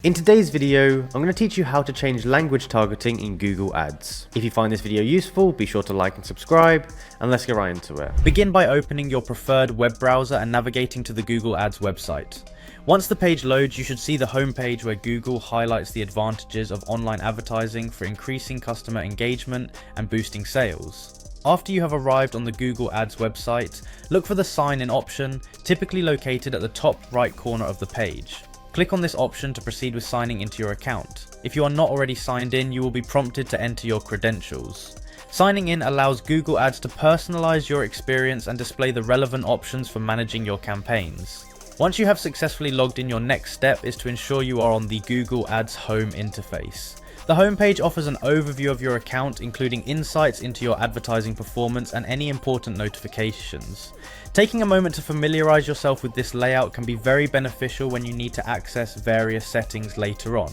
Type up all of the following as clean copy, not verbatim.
In today's video, I'm going to teach you how to change language targeting in Google Ads. If you find this video useful, be sure to like and subscribe, and let's get right into it. Begin by opening your preferred web browser and navigating to the Google Ads website. Once the page loads, you should see the home page where Google highlights the advantages of online advertising for increasing customer engagement and boosting sales. After you have arrived on the Google Ads website, look for the sign in option, typically located at the top right corner of the page. Click on this option to proceed with signing into your account. If you are not already signed in, you will be prompted to enter your credentials. Signing in allows Google Ads to personalize your experience and display the relevant options for managing your campaigns. Once you have successfully logged in, your next step is to ensure you are on the Google Ads home interface. The homepage offers an overview of your account, including insights into your advertising performance and any important notifications. Taking a moment to familiarize yourself with this layout can be very beneficial when you need to access various settings later on.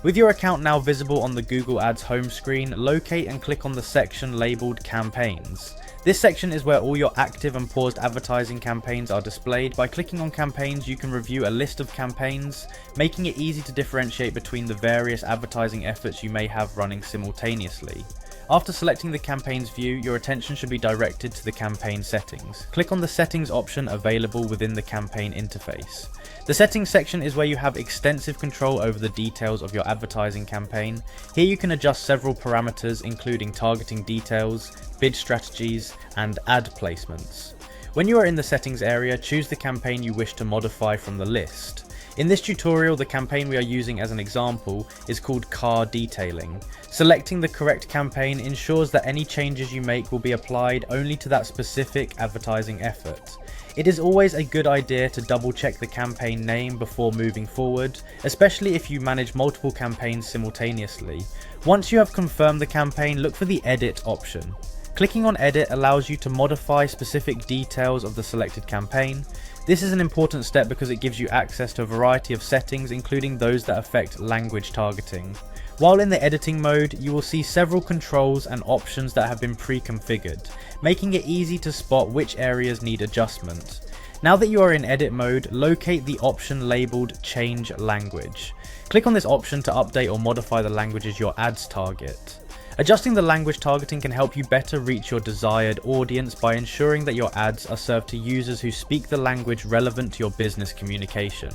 With your account now visible on the Google Ads home screen, locate and click on the section labeled Campaigns. This section is where all your active and paused advertising campaigns are displayed. By clicking on campaigns, you can review a list of campaigns, making it easy to differentiate between the various advertising efforts you may have running simultaneously. After selecting the campaign's view, your attention should be directed to the campaign settings. Click on the settings option available within the campaign interface. The settings section is where you have extensive control over the details of your advertising campaign. Here you can adjust several parameters, including targeting details, bid strategies, and ad placements. When you are in the settings area, choose the campaign you wish to modify from the list. In this tutorial, the campaign we are using as an example is called Car Detailing. Selecting the correct campaign ensures that any changes you make will be applied only to that specific advertising effort. It is always a good idea to double check the campaign name before moving forward, especially if you manage multiple campaigns simultaneously. Once you have confirmed the campaign, look for the Edit option. Clicking on Edit allows you to modify specific details of the selected campaign. This is an important step because it gives you access to a variety of settings, including those that affect language targeting. While in the editing mode, you will see several controls and options that have been pre-configured, making it easy to spot which areas need adjustment. Now that you are in edit mode, locate the option labeled Change Language. Click on this option to update or modify the languages your ads target. Adjusting the language targeting can help you better reach your desired audience by ensuring that your ads are served to users who speak the language relevant to your business communication.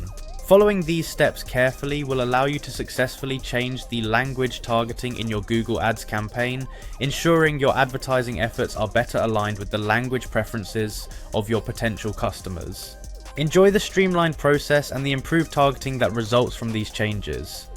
Following these steps carefully will allow you to successfully change the language targeting in your Google Ads campaign, ensuring your advertising efforts are better aligned with the language preferences of your potential customers. Enjoy the streamlined process and the improved targeting that results from these changes.